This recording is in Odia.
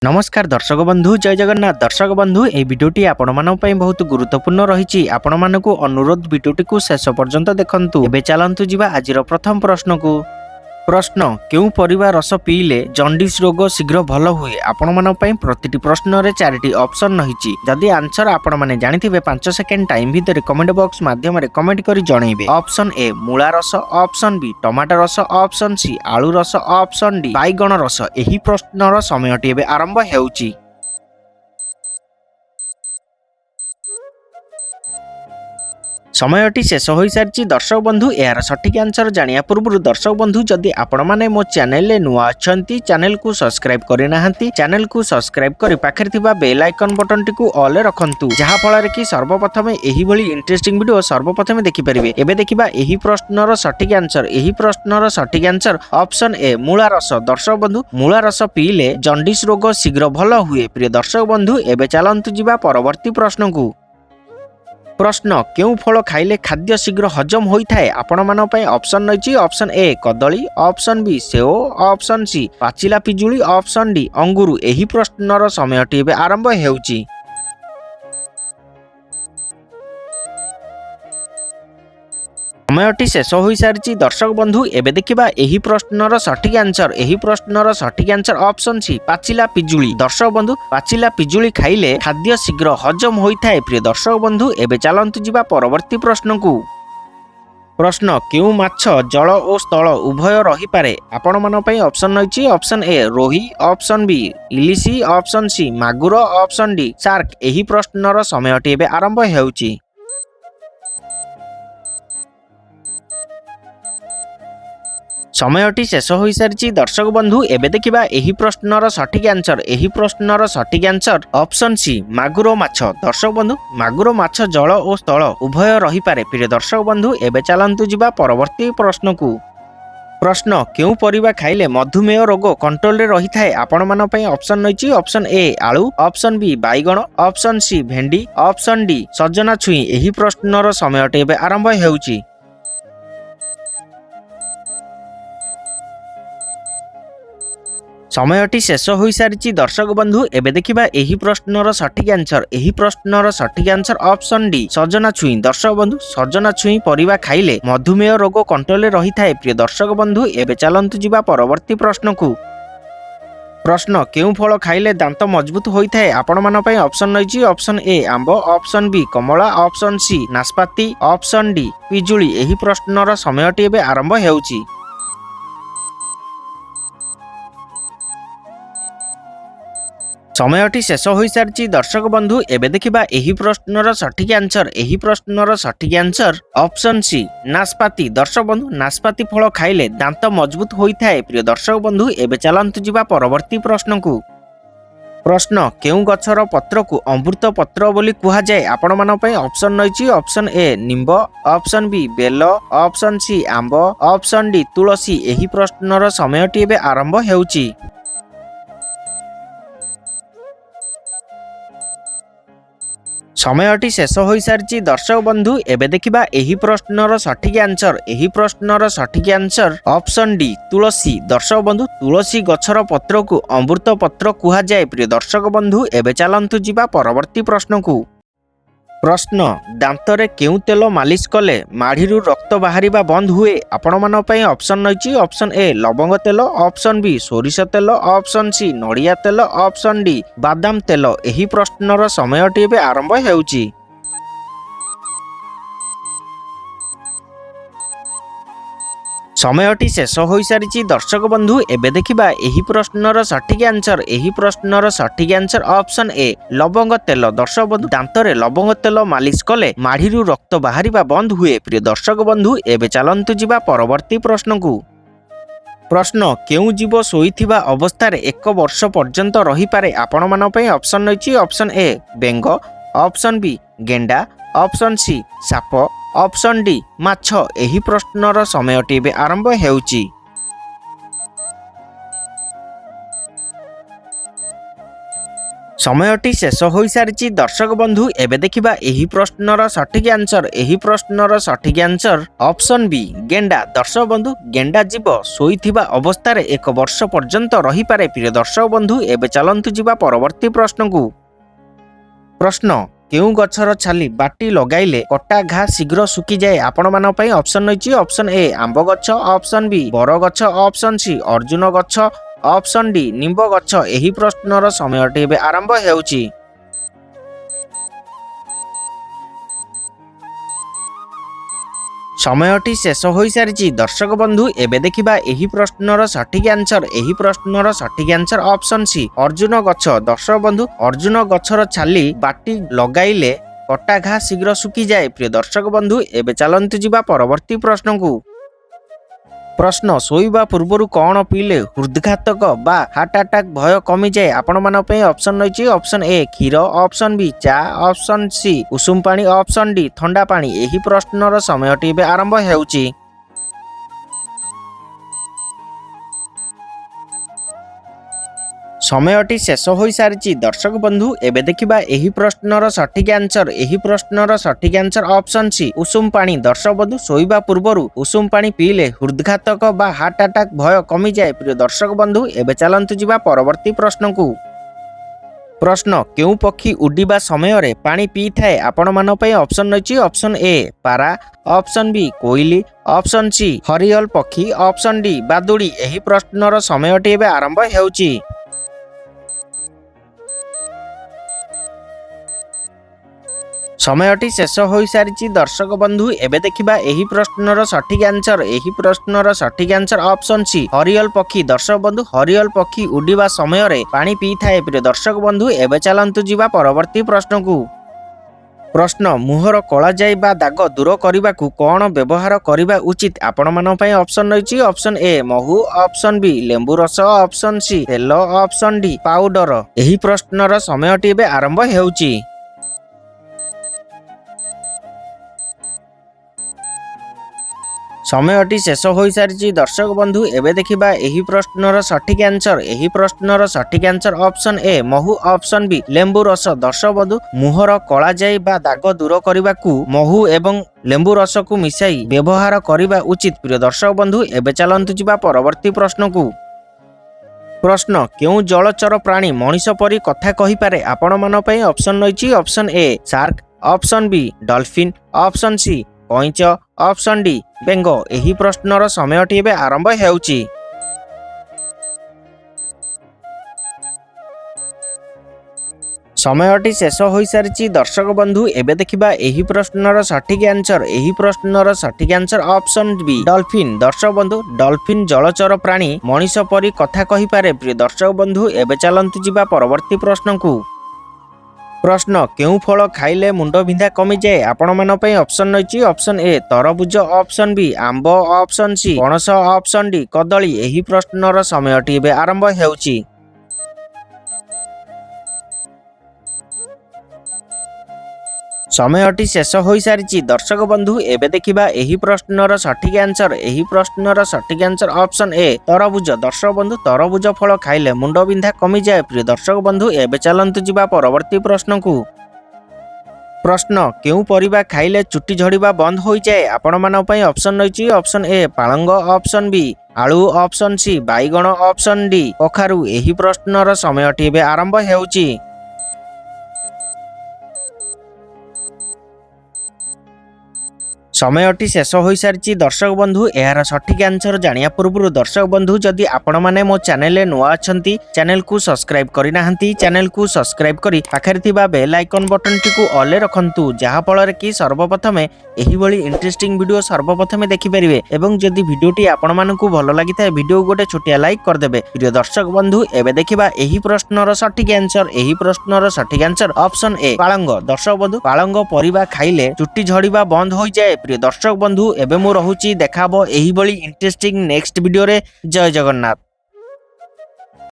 नमस्कार दर्शक बंधु जय जगन्नाथ। दर्शक बंधु ए भिडियोटी आपण मानक पई बहुत गुरुत्वपूर्ण रही। आपण मानकु अनुरोध भिडियोटी को शेष पर्यंत देखंतु। एबे चलंतु जिबा आजिर प्रथम प्रश्न को। प्रश्न केउ परिवा रस पीले जंडिस रोग शीघ्र भल हुए। आपण मानक पई प्रतिटी प्रश्न रे चारिटी ऑप्शन रहिछि। जदि आंसर आपण माने जानिथिबे 5 सेकेंड टाइम भितर कमेंट बॉक्स माध्यम रे कमेंट करी जणैबे। ऑप्शन ए मूला रस, ऑप्शन बी टमाटर रस, ऑप्शन सी आलू रस, ऑप्शन डी बैगण रस। एही प्रश्नर समयटी एबे आरंभ हेउछि। समयटी शेष हो सारी। दर्शक बंधु यार सठिक आंसर जानिया पूर्व दर्शक बंधु जदि आपण माने मो चैनल रे नुआ अछंती चैनल को सब्सक्राइब करि नाहंती चैनल को सब्सक्राइब करि पाखरे थिबा बेल आइकन बटन टी को ऑल रखंतु, जहा फଳରେ कि सर्वप्रथम एही भली इंटरेस्टिंग वीडियो सर्वप्रथम देखि परिबे। एबे देखिबा एही प्रश्नर सठिक आंसर। एही प्रश्नर सठिक आंसर ऑप्शन ए मूला रस। दर्शक बंधु मूला रस पीले जंडिस रोग शीघ्र भल हुए। प्रिय दर्शक बंधु एबे चलंतु जिबा परवर्ती प्रश्न को। प्रश्न केउ फल खाइले खाद्य शीघ्र हजम होइथाए। आपण मान पई ऑप्शन रहिछि। ऑप्शन ए कदली, ऑप्शन बी सेओ, ऑप्शन सी पाचिला पिजुली, ऑप्शन डी अंगुरु। एही प्रश्नर समयटी एबे आरंभ हेउछि। समयटी शेष हो सारी। दर्शक बंधु एबे देखिबा एही प्रश्नर सठिक आंसर। एही प्रश्नर सठिक आंसर ऑप्शन सी पाचिला पिजुली। दर्शक बंधु पाचिला पिजुली खाइले खाद्य शीघ्र हजम होइथाए। प्रिय दर्शक बंधु एबे चलंतु जिबा परवर्ती प्रश्न को। प्रश्न केउ माछ जल और स्थल उभय रही पारे। आपण मान पई ऑप्शन रहिछि। ऑप्शन ए रोही, ऑप्शन बी इलिशी, ऑप्शन सी मागुर, ऑप्शन डी शार्क। एही प्रश्नर समयटी एबे आरंभ हेउछि। समयटी शेष हो सारी। दर्शक बंधु एबे देखिबा एही प्रश्नर सठिक आंसर। एही प्रश्नर सठिक आंसर ऑप्शन सी मागुर माछ। दर्शक बंधु मागुर माछ जल और स्थल उभय रही पारे। प्रिय दर्शक बंधु एबे चलंतु जिबा परवर्ती प्रश्न को। प्रश्न केउ परिबा खाइले मधुमेह रोग कंट्रोल रे रही थाए। आपण मान पई ऑप्शन रहिछि। ऑप्शन ए आलू, ऑप्शन बी बैगण, ऑप्शन सी भेंडी, ऑप्शन डी सजना छुई। एही प्रश्नर समयटी एबे आरंभ हेउछि। समयटी शेष हो सारी। दर्शक बंधु एबे देखिबा एही प्रश्नर सठिक आंसर। एही प्रश्नर सठिक आंसर ऑप्शन डी सजना छुई। दर्शक बंधु सजना छुई परिबा खाइले मधुमेह रोग कंट्रोल रही थाए। प्रिय दर्शक बंधु एबे चलंतु जिबा परवर्ती प्रश्न को। प्रश्न केउ फल खाइले दांत मजबूत होइथाए। आपण मान पई ऑप्शन रहिछि। ऑप्शन ए आंब, ऑप्शन बी कमला, ऑप्शन सी नाशपाती, ऑप्शन डी पिजुली। एही प्रश्नर समयटी एबे आरंभ हेउछि। समयटी शेष हो सारी। दर्शक बंधु एबे देखिबा एही प्रश्नर सठिक आंसर। एही प्रश्नर सठिक आंसर ऑप्शन सी नाशपाती। दर्शक बंधु नाशपाती फल खाइले दांत मजबूत होइथाए। प्रिय दर्शक बंधु एबे चलंतु जिबा परवर्ती प्रश्न को। प्रश्न केउ गछर पत्र को अमृत पत्र बोली कुहा जाय। आपण मान पई ऑप्शन रहिछि। ऑप्शन ए निंब, ऑप्शन बी बेल, ऑप्शन सी आंब, ऑप्शन डी तुलसी। एही प्रश्नर समयटी एबे आरंभ हेउछि। समयटी शेष हो सारी। दर्शक बंधु एबे देखिबा एही प्रश्नर सठिक आंसर। एही प्रश्नर सठिक आंसर ऑप्शन डी तुलसी। दर्शक बंधु तुलसी गछर पत्र को अमृत पत्र कुहा जाय। प्रिय दर्शक बंधु एबे चलंतु जिबा परवर्ती प्रश्न को। प्रश्न दांतरे केउ तेल मालिश कले माढ़ीरू रक्त बाहरिबा बंद हुए। आपण मान पई ऑप्शन रहिछि। ऑप्शन ए लवंग तेल, ऑप्शन बी सोरिष तेल, ऑप्शन सी नड़िया तेल, ऑप्शन डी बादाम तेल। एही प्रश्नर समयटी एबे आरंभ हेउछि। समयटी शेष हो सारी। दर्शक बंधु एबे देखिबा एही प्रश्नर सठिक आंसर। एही प्रश्नर सठिक आंसर ऑप्शन ए लवंग तेल। दर्शक बंधु दांतरे लवंग तेल मालिश कले माढ़ीरू रक्त बाहरिबा बंद हुए। प्रिय दर्शक बंधु एबे चलंतु जिबा परवर्ती प्रश्न को। प्रश्न केउ जीव सोईथिबा अवस्था 1 वर्ष पर्यंत रही पारे। आपण मान पई ऑप्शन रहिछि। ऑप्शन ए बेंग, ऑप्शन बी गेंडा, ऑप्शन सी साप, ऑप्शन डी माछ। एही प्रश्नर समयटी एबे आरंभ हेउछि। ସମୟଟି ଶେଷ ହୋଇସାରିଛି ଦର୍ଶକ ବନ୍ଧୁ। ଏବେ ଦେଖିବା ଏହି ପ୍ରଶ୍ନର ସଠିକ୍ ଆନ୍ସର। ଏହି ପ୍ରଶ୍ନର ସଠିକ୍ ଆନ୍ସର ଅପସନ ବି ଗେଣ୍ଡା। ଦର୍ଶକ ବନ୍ଧୁ, ଗେଣ୍ଡା ଜୀବ ଶୋଇଥିବା ଅବସ୍ଥାରେ 1 ବର୍ଷ ପର୍ଯ୍ୟନ୍ତ ରହିପାରେ। ପ୍ରିୟ ଦର୍ଶକ ବନ୍ଧୁ, ଏବେ ଚାଲନ୍ତୁ ଯିବା ପରବର୍ତ୍ତୀ ପ୍ରଶ୍ନକୁ। ପ୍ରଶ୍ନ, କେଉଁ ଗଛର ଛାଲି ବାଟି ଲଗାଇଲେ କଟା ଘା ଶୀଘ୍ର ଶୁଖିଯାଏ? ଆପଣମାନଙ୍କ ପାଇଁ ଅପସନ ରହିଛି। ଅପସନ ଏ ଆମ୍ବ ଗଛ, ଅପସନ ବି ବର ଗଛ, ଅପସନ ସି ଅର୍ଜୁନ ଗଛ, ଅପସନ ଡି ନିମ୍ବ ଗଛ। ଏହି ପ୍ରଶ୍ନର ସମୟଟି ଏବେ ଆରମ୍ଭ ହେଉଛି। ସମୟଟି ଶେଷ ହୋଇସାରିଛି ଦର୍ଶକ ବନ୍ଧୁ। ଏବେ ଦେଖିବା ଏହି ପ୍ରଶ୍ନର ସଠିକ୍ ଆନ୍ସର। ଏହି ପ୍ରଶ୍ନର ସଠିକ୍ ଆନ୍ସର ଅପସନ ସି ଅର୍ଜୁନ ଗଛ। ଦର୍ଶକ ବନ୍ଧୁ, ଅର୍ଜୁନ ଗଛର ଛାଲି ବାଟି ଲଗାଇଲେ କଟା ଘା ଶୀଘ୍ର ଶୁଖିଯାଏ। ପ୍ରିୟ ଦର୍ଶକ ବନ୍ଧୁ, ଏବେ ଚାଲନ୍ତୁ ଯିବା ପରବର୍ତ୍ତୀ ପ୍ରଶ୍ନକୁ। ପ୍ରଶ୍ନ, ଶୋଇବା ପୂର୍ବରୁ କଣ ପିଇଲେ ହୃଦଘାତକ ବା ହାର୍ଟ ଆଟାକ୍ ଭୟ କମିଯାଏ? ଆପଣମାନଙ୍କ ପାଇଁ ଅପସନ ରହିଛି। ଅପସନ ଏ କ୍ଷୀର, ଅପସନ ବି ଚା, ଅପସନ ସି ଉଷୁମ ପାଣି, ଅପସନ ଡି ଥଣ୍ଡା ପାଣି। ଏହି ପ୍ରଶ୍ନର ସମୟଟି ଏବେ ଆରମ୍ଭ ହେଉଛି। ସମୟଟି ଶେଷ ହୋଇସାରିଛି ଦର୍ଶକ ବନ୍ଧୁ। ଏବେ ଦେଖିବା ଏହି ପ୍ରଶ୍ନର ସଠିକ୍ ଆନ୍ସର। ଏହି ପ୍ରଶ୍ନର ସଠିକ୍ ଆନ୍ସର ଅପସନ ସି ଉଷୁମ ପାଣି। ଦର୍ଶକ ବନ୍ଧୁ, ଶୋଇବା ପୂର୍ବରୁ ଉଷୁମ ପାଣି ପିଇଲେ ହୃଦଘାତକ ବା ହାର୍ଟ ଆଟାକ୍ ଭୟ କମିଯାଏ। ପ୍ରିୟ ଦର୍ଶକ ବନ୍ଧୁ, ଏବେ ଚାଲନ୍ତୁ ଯିବା ପରବର୍ତ୍ତୀ ପ୍ରଶ୍ନକୁ। ପ୍ରଶ୍ନ, କେଉଁ ପକ୍ଷୀ ଉଡ଼ିବା ସମୟରେ ପାଣି ପିଇଥାଏ? ଆପଣମାନଙ୍କ ପାଇଁ ଅପସନ ରହିଛି। ଅପସନ ଏ ପାରା, ଅପସନ ବି କୋଇଲି, ଅପସନ ସି ହରିୟଲ ପକ୍ଷୀ, ଅପସନ ଡି ବାଦୁଡ଼ି। ଏହି ପ୍ରଶ୍ନର ସମୟଟି ଏବେ ଆରମ୍ଭ ହେଉଛି। ସମୟଟି ଶେଷ ହୋଇସାରିଛି ଦର୍ଶକ ବନ୍ଧୁ। ଏବେ ଦେଖିବା ଏହି ପ୍ରଶ୍ନର ସଠିକ୍ ଆନ୍ସର। ଏହି ପ୍ରଶ୍ନର ସଠିକ୍ ଆନ୍ସର ଅପସନ ସି ହରିୟଲ ପକ୍ଷୀ। ଦର୍ଶକ ବନ୍ଧୁ, ହରିୟଲ ପକ୍ଷୀ ଉଡ଼ିବା ସମୟରେ ପାଣି ପିଇଥାଏ। ପ୍ରିୟ ଦର୍ଶକ ବନ୍ଧୁ, ଏବେ ଚାଲନ୍ତୁ ଯିବା ପରବର୍ତ୍ତୀ ପ୍ରଶ୍ନକୁ। ପ୍ରଶ୍ନ, ମୁହଁର କଳାଜାଇ ବା ଦାଗ ଦୂର କରିବାକୁ କଣ ବ୍ୟବହାର କରିବା ଉଚିତ? ଆପଣମାନଙ୍କ ପାଇଁ ଅପସନ ରହିଛି। ଅପସନ ଏ ମହୁ, ଅପସନ ବି ଲେମ୍ବୁ ରସ, ଅପସନ ସି ତେଲ, ଅପସନ ଡି ପାଉଡର। ଏହି ପ୍ରଶ୍ନର ସମୟଟି ଏବେ ଆରମ୍ଭ ହେଉଛି। ସମୟଟି ଶେଷ ହୋଇସାରିଛି ଦର୍ଶକ ବନ୍ଧୁ। ଏବେ ଦେଖିବା ଏହି ପ୍ରଶ୍ନର ସଠିକ୍ ଆନ୍ସର। ଏହି ପ୍ରଶ୍ନର ସଠିକ୍ ଆନ୍ସର ଅପସନ ଏ ମହୁ, ଅପସନ ବି ଲେମ୍ବୁ ରସ। ଦର୍ଶକ ବନ୍ଧୁ, ମୁହଁର କଳାଜାଇ ବା ଦାଗ ଦୂର କରିବାକୁ ମହୁ ଏବଂ ଲେମ୍ବୁ ରସକୁ ମିଶାଇ ବ୍ୟବହାର କରିବା ଉଚିତ। ପ୍ରିୟ ଦର୍ଶକ ବନ୍ଧୁ, ଏବେ ଚାଲନ୍ତୁ ଯିବା ପରବର୍ତ୍ତୀ ପ୍ରଶ୍ନକୁ। ପ୍ରଶ୍ନ, କେଉଁ ଜଳଚର ପ୍ରାଣୀ ମଣିଷ ପରି କଥା କହିପାରେ? ଆପଣମାନଙ୍କ ପାଇଁ ଅପସନ ରହିଛି। ଅପସନ ଏ ଶାର୍କ, ଅପସନ ବି ଡଲଫିନ୍, ଅପସନ ସି କଇଁଛ, ଅପସନ ଡି ବେଙ୍ଗ। ଏହି ପ୍ରଶ୍ନର ସମୟଟି ଏବେ ଆରମ୍ଭ ହେଉଛି। ସମୟଟି ଶେଷ ହୋଇସାରିଛି ଦର୍ଶକ ବନ୍ଧୁ। ଏବେ ଦେଖିବା ଏହି ପ୍ରଶ୍ନର ସଠିକ୍ ଆନ୍ସର। ଏହି ପ୍ରଶ୍ନର ସଠିକ୍ ଆନ୍ସର ଅପସନ ବି ଡଲଫିନ୍। ଦର୍ଶକ ବନ୍ଧୁ, ଡଲଫିନ୍ ଜଳଚର ପ୍ରାଣୀ ମଣିଷ ପରି କଥା କହିପାରେ। ପ୍ରିୟ ଦର୍ଶକ ବନ୍ଧୁ, ଏବେ ଚାଲନ୍ତୁ ଯିବା ପରବର୍ତ୍ତୀ ପ୍ରଶ୍ନକୁ। ପ୍ରଶ୍ନ, କେଉଁ ଫଳ ଖାଇଲେ ମୁଣ୍ଡ ବିନ୍ଧା କମିଯାଏ? ଆପଣମାନଙ୍କ ପାଇଁ ଅପସନ ରହିଛି। ଅପସନ ଏ ତରଭୁଜ, ଅପସନ ବି ଆମ୍ବ, ଅପସନ ସି ପଣସ, ଅପସନ ଡି କଦଳୀ। ଏହି ପ୍ରଶ୍ନର ସମୟଟି ଏବେ ଆରମ୍ଭ ହେଉଛି। ସମୟଟି ଶେଷ ହୋଇସାରିଛି ଦର୍ଶକ ବନ୍ଧୁ। ଏବେ ଦେଖିବା ଏହି ପ୍ରଶ୍ନର ସଠିକ୍ ଆନ୍ସର। ଏହି ପ୍ରଶ୍ନର ସଠିକ୍ ଆନ୍ସର ଅପସନ ଏ ତରଭୁଜ। ଦର୍ଶକ ବନ୍ଧୁ, ତରଭୁଜ ଫଳ ଖାଇଲେ ମୁଣ୍ଡ ବିନ୍ଧା କମିଯାଏ। ପ୍ରିୟ ଦର୍ଶକ ବନ୍ଧୁ, ଏବେ ଚାଲନ୍ତୁ ଯିବା ପରବର୍ତ୍ତୀ ପ୍ରଶ୍ନକୁ। ପ୍ରଶ୍ନ, କେଉଁ ପରିବା ଖାଇଲେ ଚୁଟି ଝଡ଼ିବା ବନ୍ଦ ହୋଇଯାଏ? ଆପଣମାନଙ୍କ ପାଇଁ ଅପସନ ରହିଛି। ଅପସନ ଏ ପାଳଙ୍ଗ, ଅପସନ ବି ଆଳୁ, ଅପସନ ସି ବାଇଗଣ, ଅପସନ ଡି କଖାରୁ। ଏହି ପ୍ରଶ୍ନର ସମୟଟି ଏବେ ଆରମ୍ଭ ହେଉଛି। ସମୟଟି ଶେଷ ହୋଇସାରିଛି ଦର୍ଶକ ବନ୍ଧୁ। ଏହାର ସଠିକ୍ ଆନ୍ସର ଜାଣିବା ପୂର୍ବରୁ ଦର୍ଶକ ବନ୍ଧୁ, ଯଦି ଆପଣମାନେ ମୋ ଚ୍ୟାନେଲରେ ନୂଆ ଅଛନ୍ତି, ଚ୍ୟାନେଲକୁ ସବସ୍କ୍ରାଇବ୍ କରିନାହାନ୍ତି, ଚ୍ୟାନେଲକୁ ସବସ୍କ୍ରାଇବ୍ କରି ପାଖରେ ଥିବା ବେଲ୍ ଆଇକନ୍ ବଟନଟିକୁ ଅଲ୍ରେ ରଖନ୍ତୁ, ଯାହାଫଳରେ କି ସର୍ବପ୍ରଥମେ ଏହିଭଳି ଇଣ୍ଟରେଷ୍ଟିଂ ଭିଡ଼ିଓ ସର୍ବପ୍ରଥମେ ଦେଖିପାରିବେ। ଏବଂ ଯଦି ଭିଡ଼ିଓଟି ଆପଣମାନଙ୍କୁ ଭଲ ଲାଗିଥାଏ, ଭିଡ଼ିଓକୁ ଗୋଟେ ଛୋଟିଆ ଲାଇକ୍ କରିଦେବେ। ପ୍ରିୟ ଦର୍ଶକ ବନ୍ଧୁ, ଏବେ ଦେଖିବା ଏହି ପ୍ରଶ୍ନର ସଠିକ୍ ଆନ୍ସର। ଏହି ପ୍ରଶ୍ନର ସଠିକ୍ ଆନ୍ସର ଅପସନ ଏ ପାଳଙ୍ଗ। ଦର୍ଶକ ବନ୍ଧୁ, ପାଳଙ୍ଗ ପରିବା ଖାଇଲେ ଚୁଟି ଝଡ଼ିବା ବନ୍ଦ ହୋଇଯାଏ। ପ୍ରିୟ ଦର୍ଶକ ବନ୍ଧୁ, ଏବେ ମୁଁ ରହୁଛି। ଦେଖାହବ ଏହିଭଳି ଇଣ୍ଟରେଷ୍ଟିଂ ନେକ୍ସଟ ଭିଡ଼ିଓରେ। ଜୟ ଜଗନ୍ନାଥ।